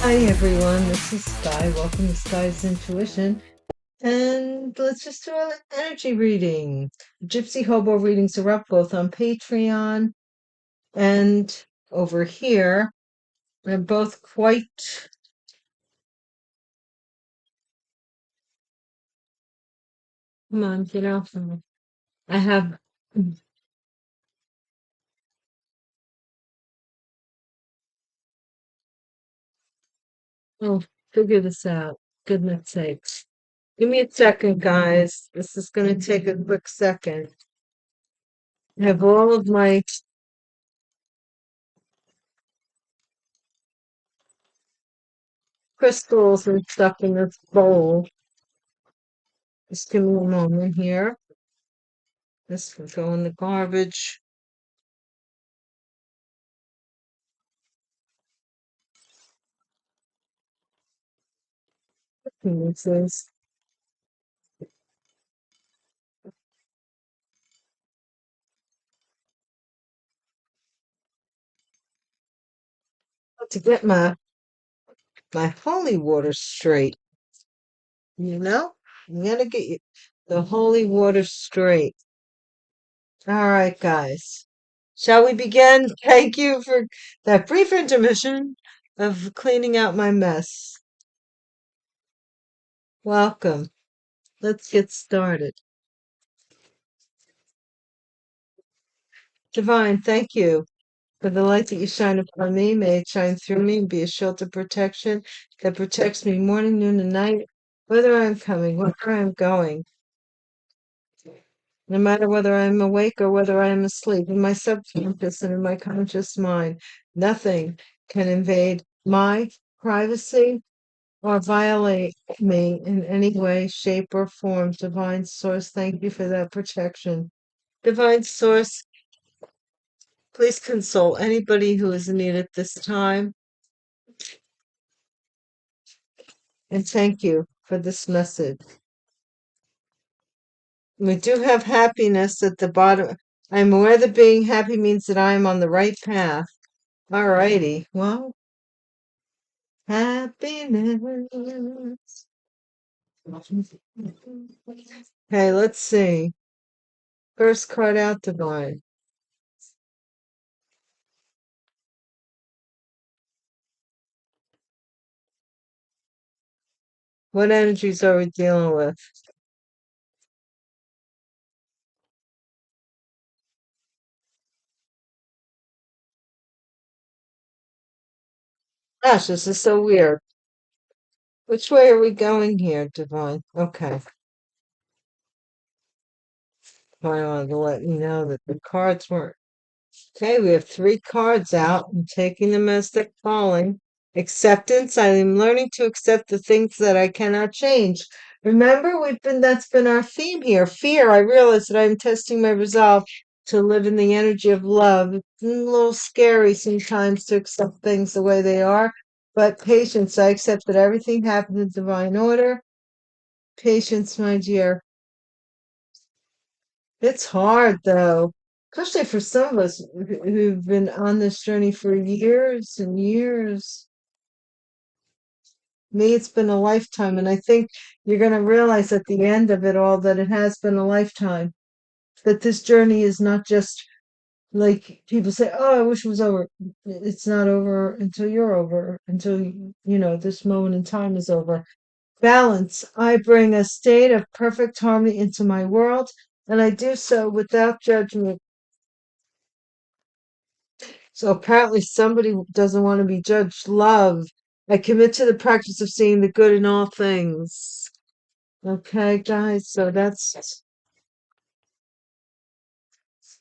Hi everyone, this is Sky. Welcome to Sky's Intuition. And let's just do an energy reading. Gypsy Hobo readings are up both on Patreon and over here. They're both quite. Come on, get off of me. I have. Oh, figure this out. Goodness sakes. Give me a second, guys. This is going to take a quick second. I have all of my crystals and stuff in this bowl. Just give me a moment here. This will go in the garbage. This is to get my holy water straight. You know, I'm gonna get you the holy water straight. All right, guys. Shall we begin? Thank you for that brief intermission of cleaning out my mess. Welcome. Let's get started. Divine, thank you for the light that you shine upon me. May it shine through me and be a shelter protection that protects me morning, noon, and night, whether I'm coming, whether I'm going. No matter whether I'm awake or whether I am asleep, in my subconscious and in my conscious mind, nothing can invade my privacy or violate me in any way, shape, or form. Divine Source, thank you for that protection. Divine Source, please console anybody who is in need at this time. And thank you for this message. We do have happiness at the bottom. I'm aware that being happy means that I am on the right path. All righty. Well, happiness. Okay, let's see. First card out, Divine. What energies are we dealing with? Gosh, this is so weird. Which way are we going here, Divine? Okay. I wanted to let you know that the cards weren't. Okay, we have 3 cards out. I'm taking them as they're falling. Acceptance. I am learning to accept the things that I cannot change. Remember, that's been our theme here. Fear. I realize that I'm testing my resolve to live in the energy of love. It's a little scary sometimes to accept things the way they are, but patience. I accept that everything happens in divine order. Patience, my dear. It's hard though, especially for some of us who've been on this journey for years and years. Me, it's been a lifetime, and I think you're going to realize at the end of it all that it has been a lifetime. That this journey is not just like people say, "Oh, I wish it was over." It's not over until you're over, until this moment in time is over. Balance. I bring a state of perfect harmony into my world, and I do so without judgment. So apparently somebody doesn't want to be judged. Love. I commit to the practice of seeing the good in all things. Okay, guys, so that's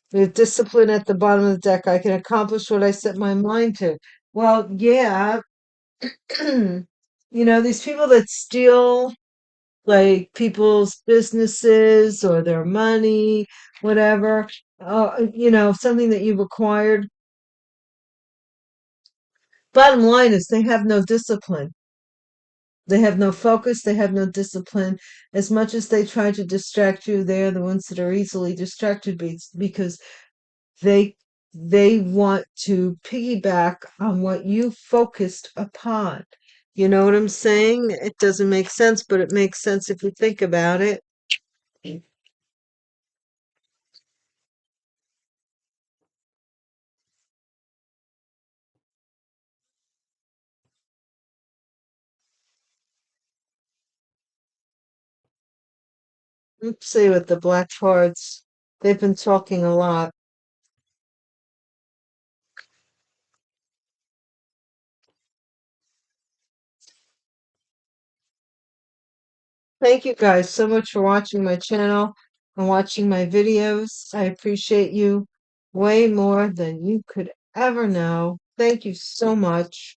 the discipline at the bottom of the deck. I can accomplish what I set my mind to. Well, yeah. These people that steal like people's businesses or their money, whatever, something that you've acquired. Bottom line is they have no discipline. They have no focus, they have no discipline. As much as they try to distract you, they are the ones that are easily distracted because they they want to piggyback on what you focused upon. You know what I'm saying? It doesn't make sense, but it makes sense if you think about it. Let's see with the black cards. They've been talking a lot. Thank you guys so much for watching my channel and watching my videos. I appreciate you way more than you could ever know. Thank you so much.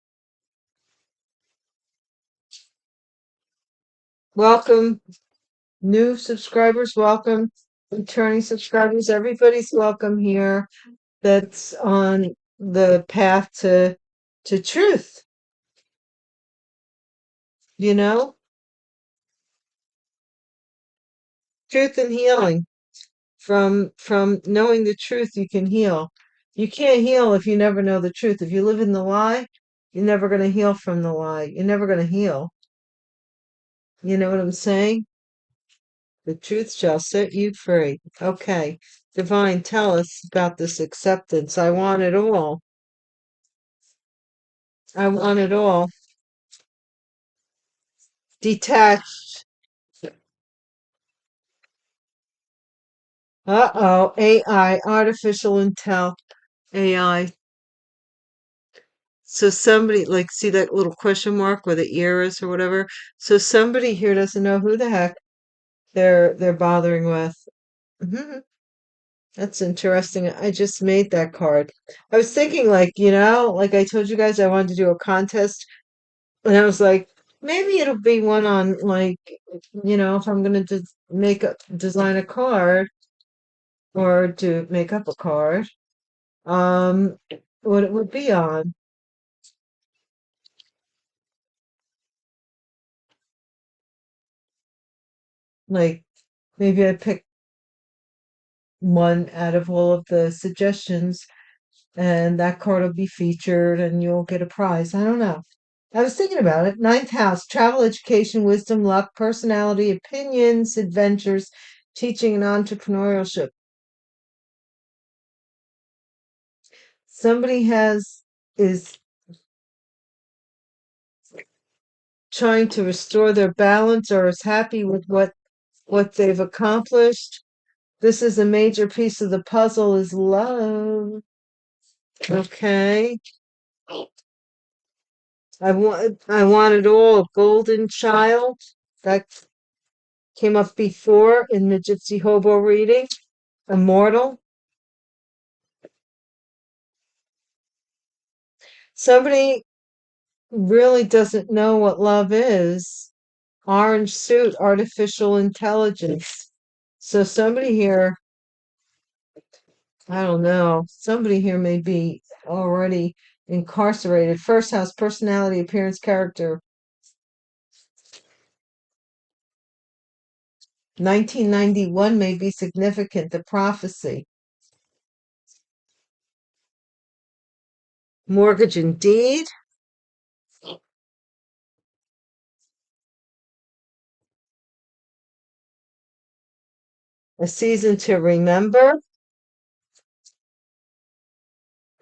Welcome, new subscribers. Welcome, returning subscribers. Everybody's welcome here that's on the path to truth, you know? Truth and healing. From knowing the truth you can heal. You can't heal if you never know the truth. If you live in the lie, you're never going to heal from the lie. You're never going to heal. You know what I'm saying? The truth shall set you free. Okay. Divine, tell us about this acceptance. I want it all. I want it all. Detached. Uh-oh. AI, artificial intel. AI. So somebody, like, see that little question mark where the ear is or whatever? So somebody here doesn't know who the heck they're bothering with. Mhm. That's interesting. I just made that card. I was thinking, like, like I told you guys, I wanted to do a contest, and I was like, maybe it'll be one on, like, if I'm gonna design a card or to make up a card, um, what it would be on. Like, maybe I pick one out of all of the suggestions, and that card will be featured, and you'll get a prize. I don't know. I was thinking about it. Ninth house, travel, education, wisdom, luck, personality, opinions, adventures, teaching, and entrepreneurship. Somebody is trying to restore their balance or is happy with what they've accomplished. This is a major piece of the puzzle is love. Okay. I want it all. Golden child. That came up before in the Gypsy Hobo reading. Immortal. Somebody really doesn't know what love is. Orange suit, artificial intelligence. So somebody here, I don't know, somebody here may be already incarcerated. First house, personality, appearance, character. 1991 may be significant. The prophecy. Mortgage and deed. A season to remember.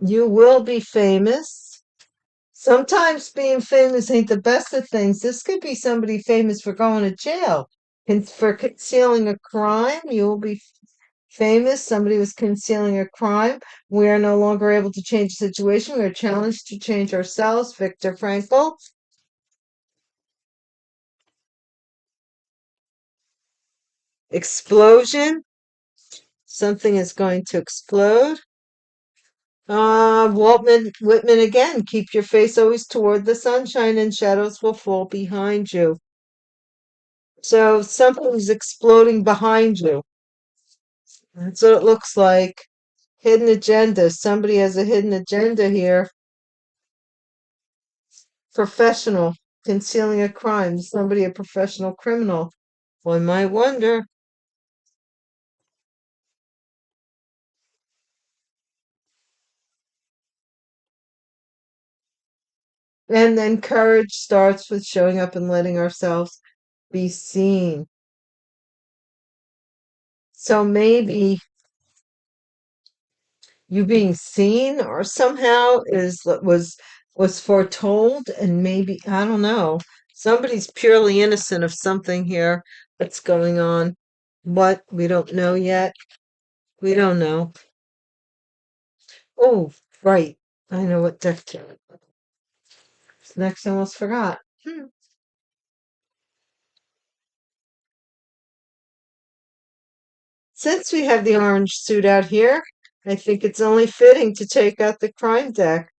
You will be famous. Sometimes being famous ain't the best of things. This could be somebody famous for going to jail. For concealing a crime. You will be famous. Somebody was concealing a crime. We are no longer able to change the situation. We are challenged to change ourselves. Viktor Frankl. Explosion. Something is going to explode. Whitman again. Keep your face always toward the sunshine and shadows will fall behind you. So something's exploding behind you. That's what it looks like. Hidden agenda. Somebody has a hidden agenda here. Professional. Concealing a crime. Somebody a professional criminal. One might wonder. And then courage starts with showing up and letting ourselves be seen. So maybe you being seen or somehow was foretold, and maybe I don't know, somebody's purely innocent of something here that's going on. What, we don't know yet. We don't know. Oh, right, I know what deck to. Next, I almost forgot. Since we have the orange suit out here, I think it's only fitting to take out the crime deck.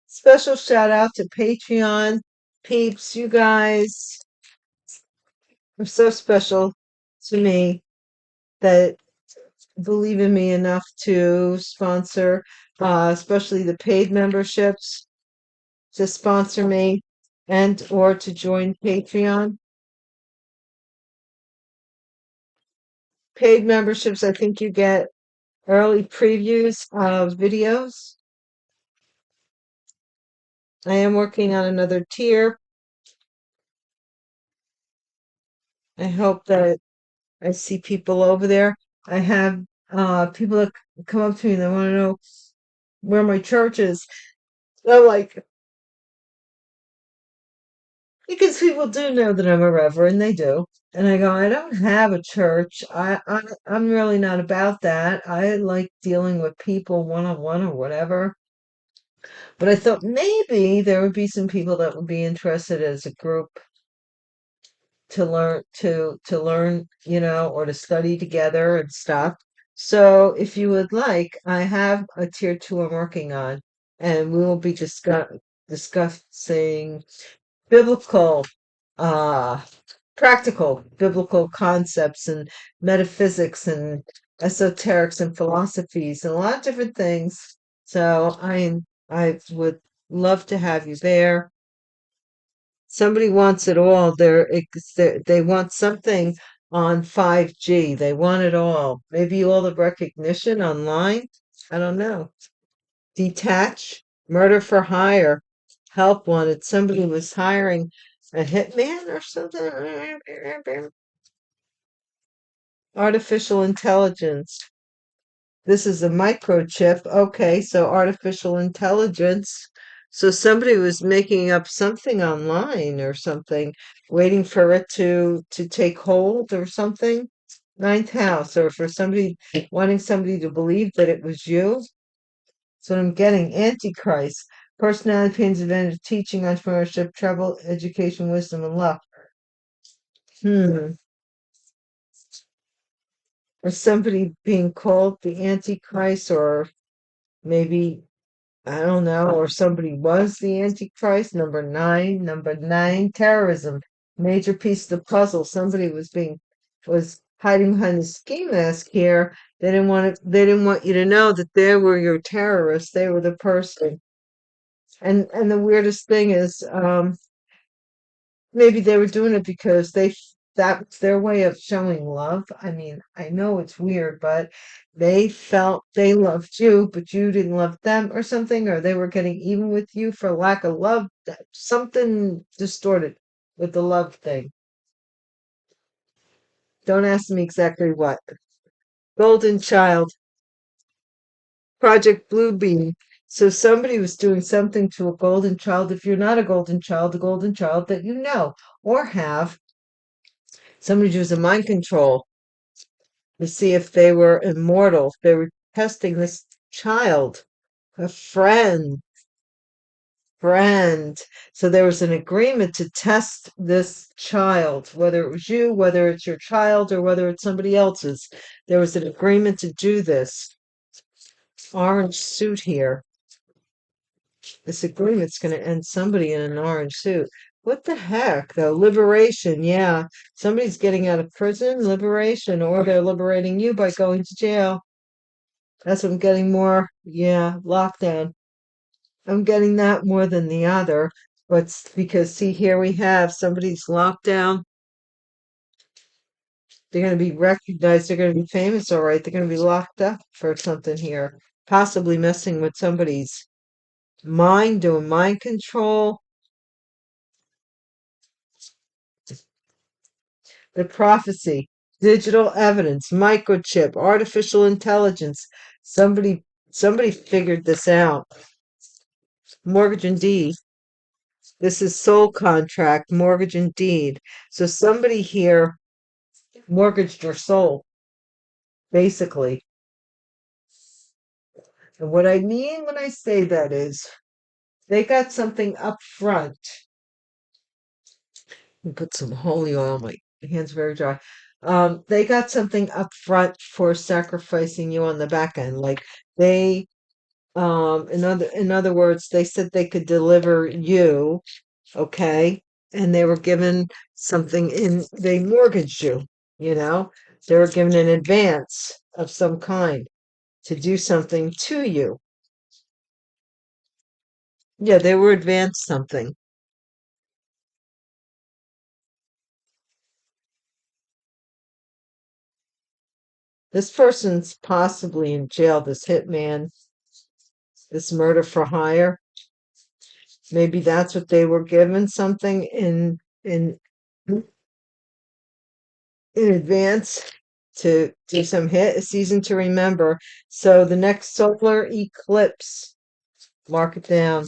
Special shout out to Patreon peeps. You guys are so special to me that believe in me enough to sponsor, especially the paid memberships, to sponsor me and or to join Patreon. Paid memberships, I think you get early previews of videos. I am working on another tier. I hope that I see people over there. I have people that come up to me and they want to know where my church is. I'm like, because people do know that I'm a reverend, they do. And I go, I don't have a church. I'm really not about that. I like dealing with people one on one or whatever. But I thought maybe there would be some people that would be interested as a group to learn, or to study together and stuff. So if you would like, I have a tier 2 I'm working on, and we will be discussing biblical, uh practical biblical concepts and metaphysics and esoterics and philosophies and a lot of different things. So I would love to have you there. Somebody wants it all. They want something on 5G. They want it all. Maybe all the recognition online. I don't know. Detach, murder for hire, help wanted. Somebody was hiring a hitman or something. Artificial intelligence. This is a microchip. Okay, so artificial intelligence. So somebody was making up something online or something, waiting for it to take hold or something. Ninth house, or for somebody wanting somebody to believe that it was you. So I'm getting Antichrist, personality, pains, advantage, teaching, entrepreneurship, travel, education, wisdom, and luck. Hmm. Or somebody being called the Antichrist, or maybe I don't know, or somebody was the Antichrist. Number nine, terrorism, major piece of the puzzle. Somebody was hiding behind the ski mask here. They didn't want you to know that they were your terrorists. They were the person. And the weirdest thing is, maybe they were doing it because that's their way of showing love. I mean, I know it's weird, but they felt they loved you, but you didn't love them or something, or they were getting even with you for lack of love. Something distorted with the love thing. Don't ask me exactly what. Golden child, Project Bluebeam. So somebody was doing something to a golden child. If you're not a golden child, the golden child that you know or have, somebody used a mind control to see if they were immortal. They were testing this child, a friend. So there was an agreement to test this child, whether it was you, whether it's your child, or whether it's somebody else's. There was an agreement to do this. Orange suit here. This agreement's going to end somebody in an orange suit. What the heck, though? Liberation, yeah. Somebody's getting out of prison, liberation, or they're liberating you by going to jail. That's what I'm getting more. Yeah, lockdown. I'm getting that more than the other. But because, see, here we have somebody's locked down. They're going to be recognized. They're going to be famous, all right. They're going to be locked up for something here, possibly messing with somebody's. doing mind control. The prophecy, digital evidence, microchip, artificial intelligence. Somebody, somebody figured this out. Mortgage and deed. This is soul contract, mortgage and deed. So somebody here mortgaged your soul, basically. And what I mean when I say that is they got something up front. Put some holy oil. My hands very dry. They got something up front for sacrificing you on the back end. Like they, in other words, they said they could deliver you, okay, and they were given something they mortgaged you. You know, they were given an advance of some kind to do something to you. Yeah, they were advanced something. This person's possibly in jail, this hitman, this murder for hire. Maybe that's what they were given something in advance to do some hit, a season to remember. So the next solar eclipse, mark it down.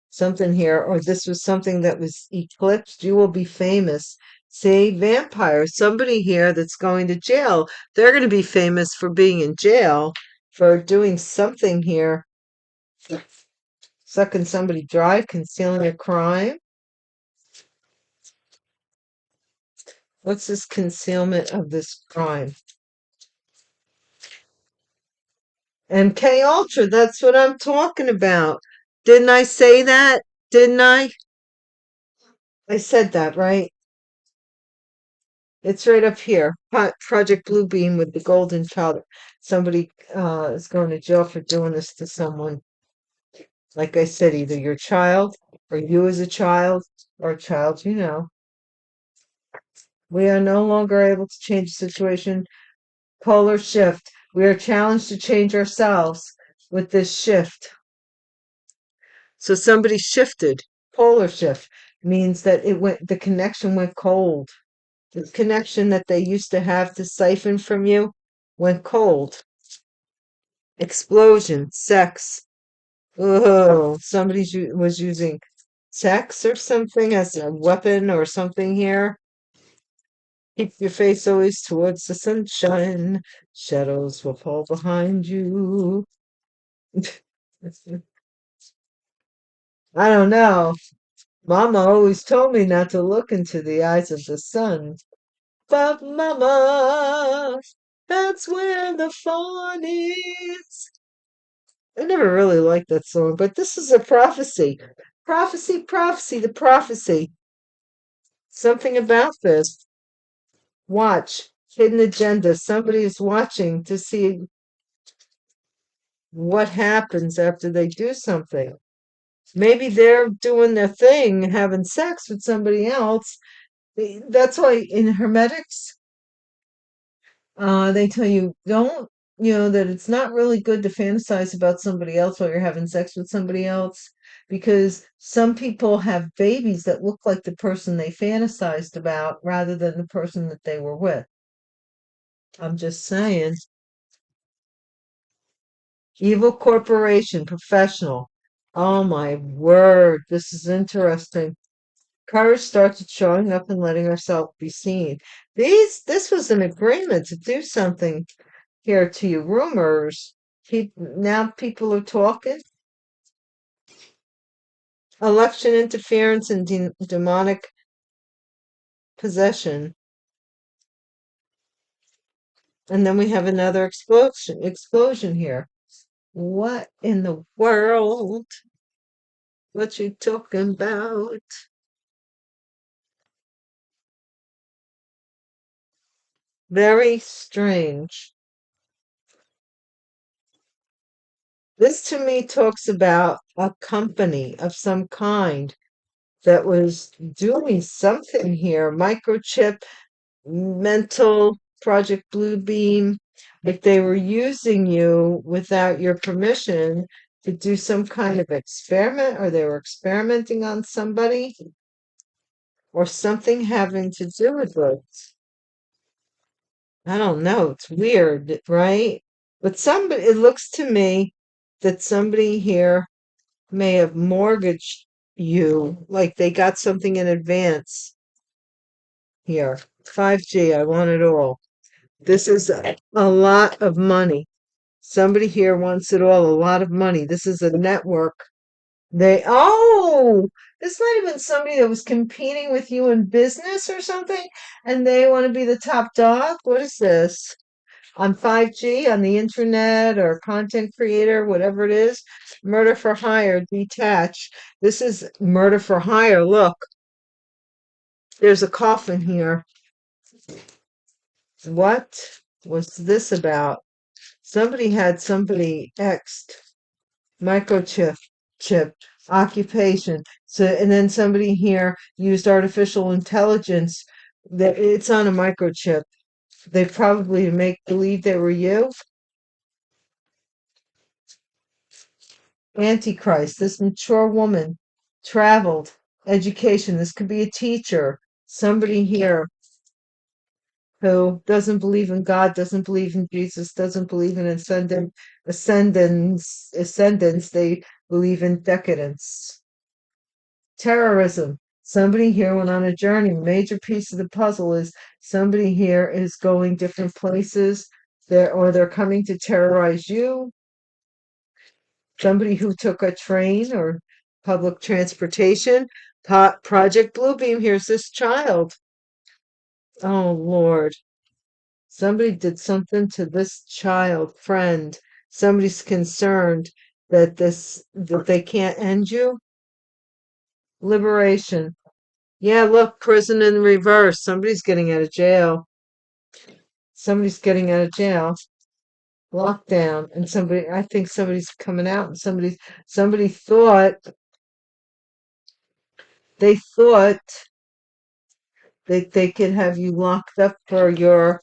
Something here, or this was something that was eclipsed, you will be famous. See, vampire, somebody here that's going to jail. They're going to be famous for being in jail for doing something here, sucking somebody dry, concealing a crime. What's this concealment of this crime? MK Ultra, that's what I'm talking about. Didn't I say that? Didn't I? I said that, right? It's right up here. Project Bluebeam with the golden child. Somebody is going to jail for doing this to someone. Like I said, either your child or you as a child or a child you know. We are no longer able to change the situation. Polar shift. We are challenged to change ourselves with this shift. So somebody shifted. Polar shift means that the connection went cold. The connection that they used to have to siphon from you went cold. Explosion, sex. Oh, was using sex or something as a weapon or something here. Keep your face always towards the sunshine. Shadows will fall behind you. I don't know. Mama always told me not to look into the eyes of the sun. But Mama, that's where the fun is. I never really liked that song, but this is a prophecy. Prophecy, prophecy, the prophecy. Something about this. Watch. Hidden agenda. Somebody is watching to see what happens after they do something. Maybe they're doing their thing, having sex with somebody else. That's why in Hermetics, they tell you don't, that it's not really good to fantasize about somebody else while you're having sex with somebody else because some people have babies that look like the person they fantasized about rather than the person that they were with. I'm just saying. Evil corporation, professional. Oh my word, this is interesting. Courage starts with showing up and letting herself be seen. This was an agreement to do something here to you. Rumors. Now people are talking. Election interference and demonic possession. And then we have another explosion here. What in the world? What you talking about? Very strange. This to me talks about a company of some kind that was doing something here. Microchip, mental, Project Bluebeam. If they were using you without your permission to do some kind of experiment, or they were experimenting on somebody, or something having to do with it. I don't know. It's weird, right? But somebody, it looks to me that somebody here may have mortgaged you, like they got something in advance here. 5G, I want it all. This is a lot of money. Somebody here wants it all, a lot of money. This is a network. It's not even somebody that was competing with you in business or something, and they want to be the top dog. What is this? On 5G, on the internet, or content creator, whatever it is, murder for hire, detach. This is murder for hire. Look, there's a coffin here. What was this about? Somebody had somebody X'd, microchip, chip, occupation. So, and then somebody here used artificial intelligence that it's on a microchip. They probably make believe they were you. Antichrist, this mature woman, traveled, education. This could be a teacher, somebody here who doesn't believe in God, doesn't believe in Jesus, doesn't believe in ascendance. They believe in decadence. Terrorism. Somebody here went on a journey. Major piece of the puzzle is somebody here is going different places. They're coming to terrorize you. Somebody who took a train or public transportation. Project Bluebeam. Here's this child. Oh Lord. Somebody did something to this child, friend. Somebody's concerned that they can't end you. Liberation. Yeah, look, prison in reverse. Somebody's getting out of jail. Somebody's getting out of jail. Lockdown. And I think somebody's coming out, and somebody thought that they could have you locked up for your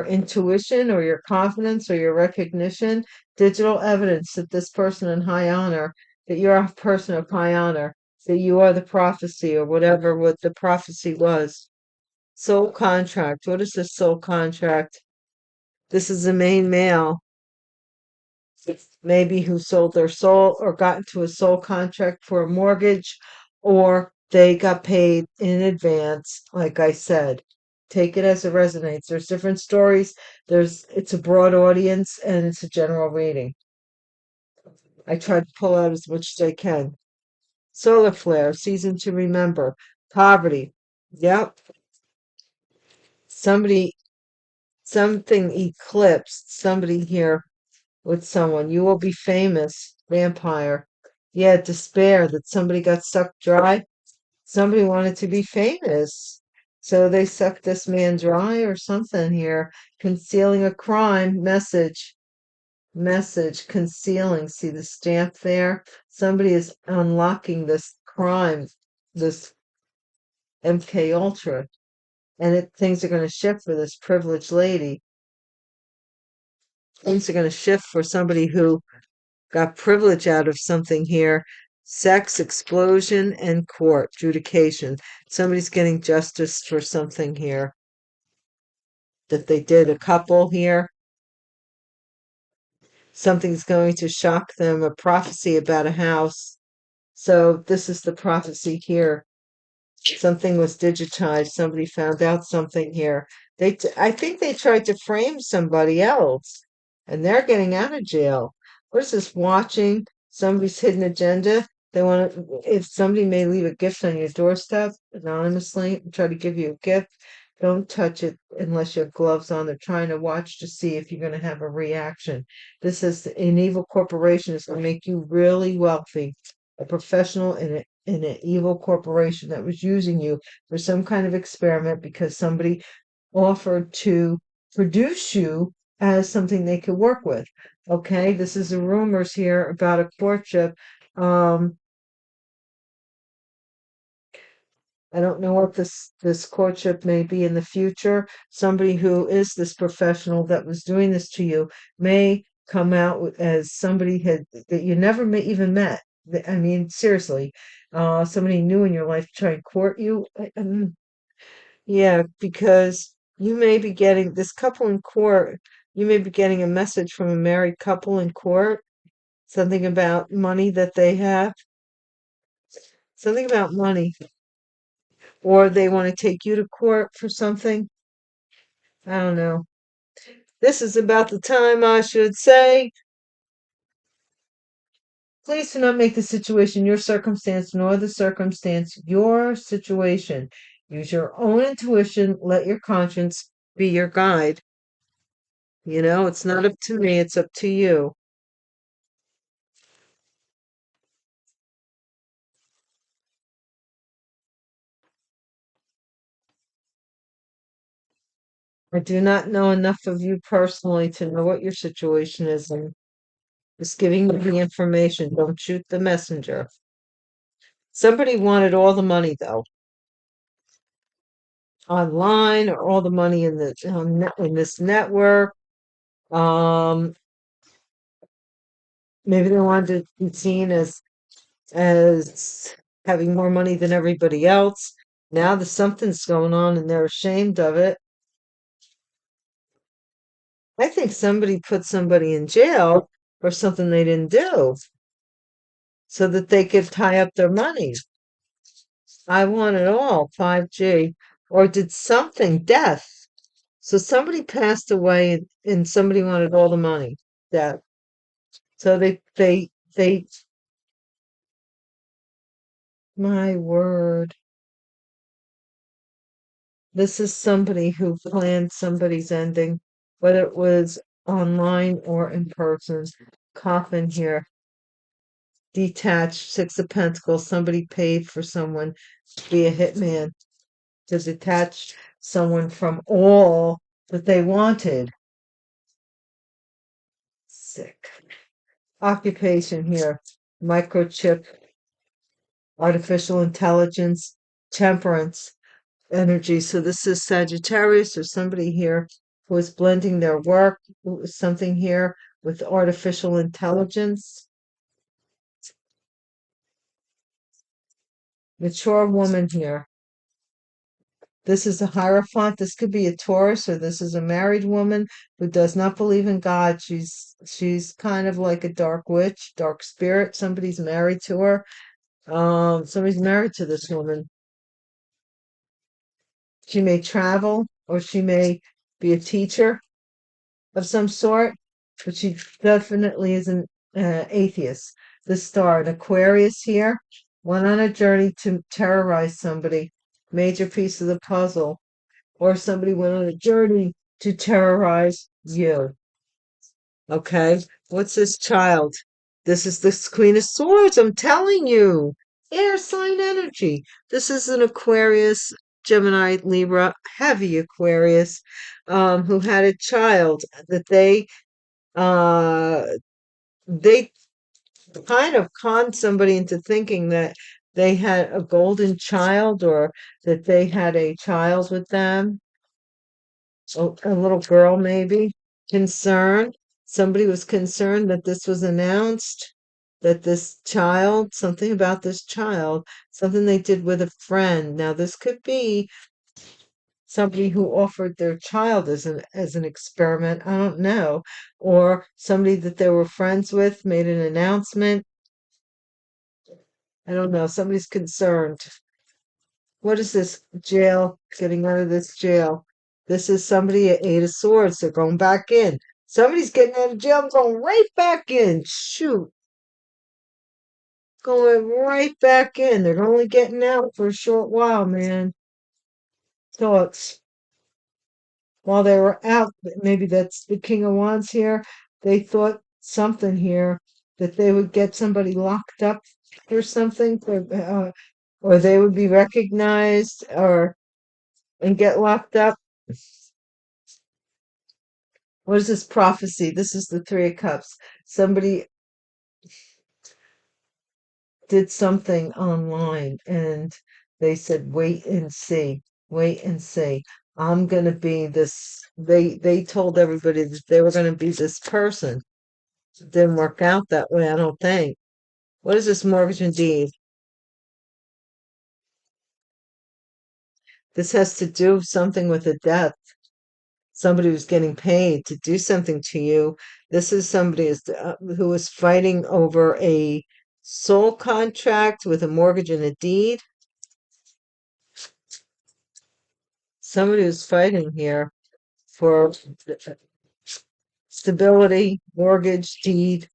intuition or your confidence or your recognition. Digital evidence that this person in high honor, that you're a person of high honor, that you are the prophecy, or whatever what the prophecy was. Soul contract. What is this soul contract? This is the main male, maybe who sold their soul or got into a soul contract for a mortgage, or they got paid in advance, like I said. Take it as it resonates. There's different stories. It's a broad audience, and it's a general reading. I try to pull out as much as I can. Solar flare, season to remember. Poverty. Yep. Something eclipsed somebody here with someone. You will be famous. Vampire. Yeah, despair that somebody got sucked dry. Somebody wanted to be famous. So they sucked this man dry or something here. Concealing a crime. Message. Concealing. See the stamp there? Somebody is unlocking this crime, this MK Ultra. And things are going to shift for this privileged lady. Things are going to shift for somebody who got privilege out of something here. Sex, explosion, and court, adjudication. Somebody's getting justice for something here that they did. A couple here. Something's going to shock them. A prophecy about a house. So this is the prophecy here. Something was digitized. Somebody found out something here. I think they tried to frame somebody else, and they're getting out of jail. What is this? Watching somebody's hidden agenda. They want to. If somebody may leave a gift on your doorstep anonymously, and try to give you a gift, don't touch it unless you have gloves on. They're trying to watch to see if you're going to have a reaction. This is an evil corporation is going to make you really wealthy. A professional in an evil corporation that was using you for some kind of experiment because somebody offered to produce you as something they could work with. Okay, this is the rumors here about a courtship. I don't know what this courtship may be in the future. Somebody who is this professional that was doing this to you may come out as somebody that you never even met. I mean, seriously, somebody new in your life try and court you. Yeah, because you may be getting this couple in court. You may be getting a message from a married couple in court, something about money that they have, something about money, or they want to take you to court for something. I don't know. This is about the time I should say, please do not make the situation your circumstance, nor the circumstance your situation. Use your own intuition. Let your conscience be your guide. It's not up to me, it's up to you. I do not know enough of you personally to know what your situation is, and just giving you the information. Don't shoot the messenger. Somebody wanted all the money, though, online, or all the money in in this network. Um, Maybe they wanted to be seen as having more money than everybody else. Now there's something's going on, and they're ashamed of it. I think somebody put somebody in jail for something they didn't do, so that they could tie up their money. I want it all, 5G. Or did something, death. So somebody passed away, and somebody wanted all the money. Death. So my word. This is somebody who planned somebody's ending, whether it was online or in person. Coffin here. Detached, Six of Pentacles. Somebody paid for someone to be a hitman, to detach someone from all that they wanted. Sick. Occupation here. Microchip, artificial intelligence, temperance energy. So this is Sagittarius, or somebody here who is blending their work, something here with artificial intelligence. Mature woman here. This is a Hierophant. This could be a Taurus, or this is a married woman who does not believe in God. She's kind of like a dark witch, dark spirit. Somebody's married to her. Somebody's married to this woman. She may travel, or she may be a teacher of some sort, but she definitely is an atheist. The star, an Aquarius here, went on a journey to terrorize somebody. Major piece of the puzzle. Or somebody went on a journey to terrorize you. Okay, what's this child? This is the Queen of Swords. I'm telling you, air sign energy. This is an Aquarius, Gemini, Libra, heavy Aquarius, who had a child that uh they kind of conned somebody into thinking that they had a golden child, or that they had a child with them, a little girl maybe. Concerned. Somebody was concerned that this was announced, that this child, something about this child, something they did with a friend. Now, this could be somebody who offered their child as an experiment. I don't know. Or somebody that they were friends with made an announcement. I don't know. Somebody's concerned. What is this jail? Getting out of this jail. This is somebody at Eight of Swords. They're going back in. Somebody's getting out of jail. I'm going right back in. Shoot. Going right back in. They're only getting out for a short while, man. Thoughts. While they were out, maybe that's the King of Wands here. They thought something here, that they would get somebody locked up or something, or they would be recognized, and get locked up. What is this prophecy? This is the Three of Cups. Somebody did something online, and they said, wait and see, wait and see. I'm gonna be this. They told everybody that they were gonna be this person. It didn't work out that way, I don't think. What is this mortgage and deed? This has to do something with a death. Somebody who's getting paid to do something to you. This is somebody who is fighting over a sole contract with a mortgage and a deed. Somebody who's fighting here for stability, mortgage, deed.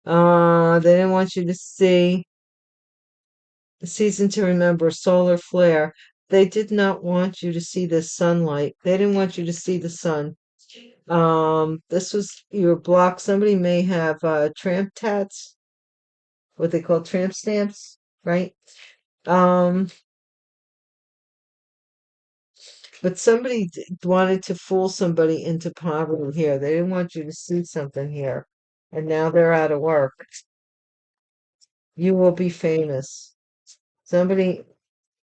They didn't want you to see the season to remember, solar flare. They did not want you to see the sunlight. They didn't want you to see the sun. This was your block. Somebody may have tramp tats, what they call tramp stamps, right? Um, but somebody wanted to fool somebody into poverty here. They didn't want you to see something here. And now they're out of work. You will be famous. Somebody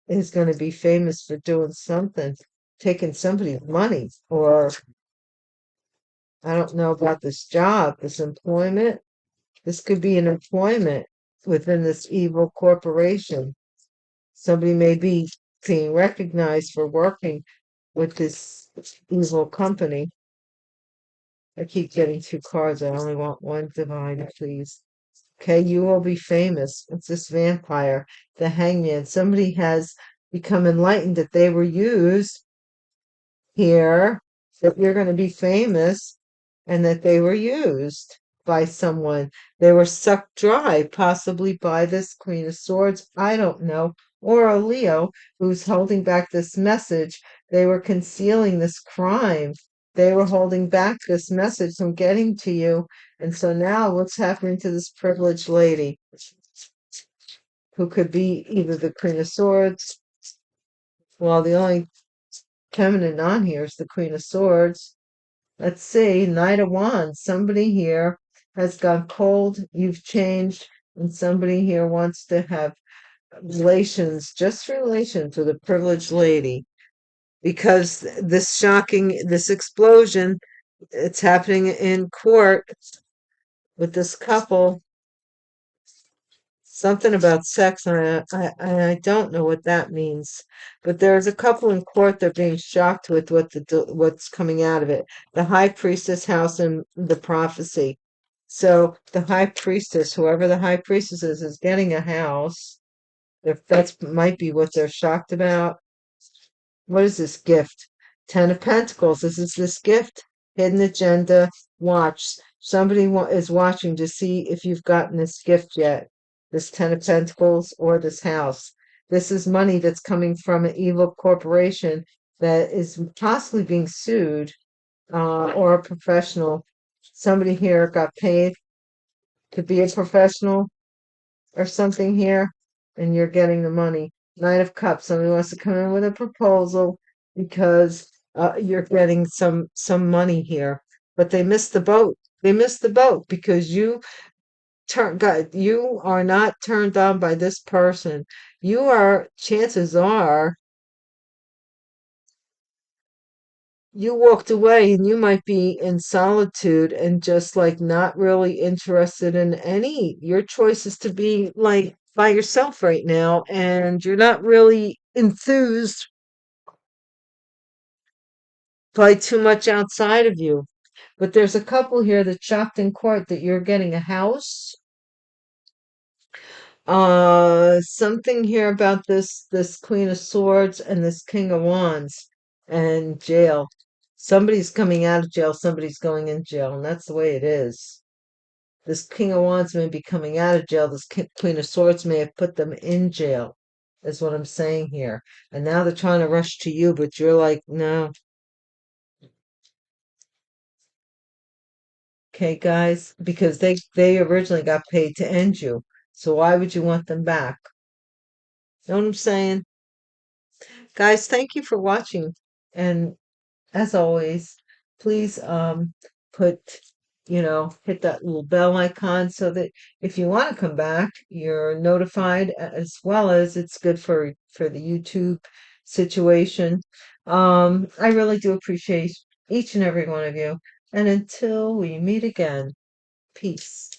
is going to be famous for doing something, taking somebody's money, or I don't know about this job, this employment. This could be an employment within this evil corporation. Somebody may be being recognized for working with this evil company. I keep getting two cards. I only want one divine, please. Okay, you will be famous. It's this vampire, the hangman. Somebody has become enlightened that they were used here, that you're going to be famous, and that they were used by someone. They were sucked dry, possibly by this Queen of Swords. I don't know. Or a Leo who's holding back this message. They were concealing this crime. They were holding back this message from getting to you. And so now what's happening to this privileged lady who could be either the Queen of Swords? Well, the only feminine on here is the Queen of Swords. Let's see, Knight of Wands. Somebody here has gone cold. You've changed, and somebody here wants to have relations, just relations with a privileged lady. Because this explosion, it's happening in court with this couple. Something about sex, and I don't know what that means. But there's a couple in court. They're being shocked with what's coming out of it. The high priestess house and the prophecy. So the high priestess, whoever the high priestess is getting a house. That's might be what they're shocked about. What is this gift? Ten of Pentacles. This gift. Hidden agenda. Watch. Somebody is watching to see if you've gotten this gift yet. This Ten of Pentacles or this house. This is money that's coming from an evil corporation that is possibly being sued, or a professional. Somebody here got paid to be a professional or something here, and you're getting the money. Nine of Cups. Somebody wants to come in with a proposal because you're getting some money here, but they missed the boat. They missed the boat because you are not turned on by this person. You are, chances are, you walked away and you might be in solitude and just like not really interested in your choice is to be like by yourself right now, and you're not really enthused by too much outside of you. But there's a couple here that shocked in court that you're getting a house. Something here about this Queen of Swords and this King of Wands and jail. Somebody's coming out of jail, somebody's going in jail, and that's the way it is. This King of Wands may be coming out of jail. This Queen of Swords may have put them in jail, is what I'm saying here. And now they're trying to rush to you, but you're like, no. Okay, guys, because they originally got paid to end you. So why would you want them back? Know what I'm saying? Guys, thank you for watching. And as always, please put, hit that little bell icon so that if you want to come back, you're notified, as well as it's good for the YouTube situation. I really do appreciate each and every one of you. And until we meet again, peace.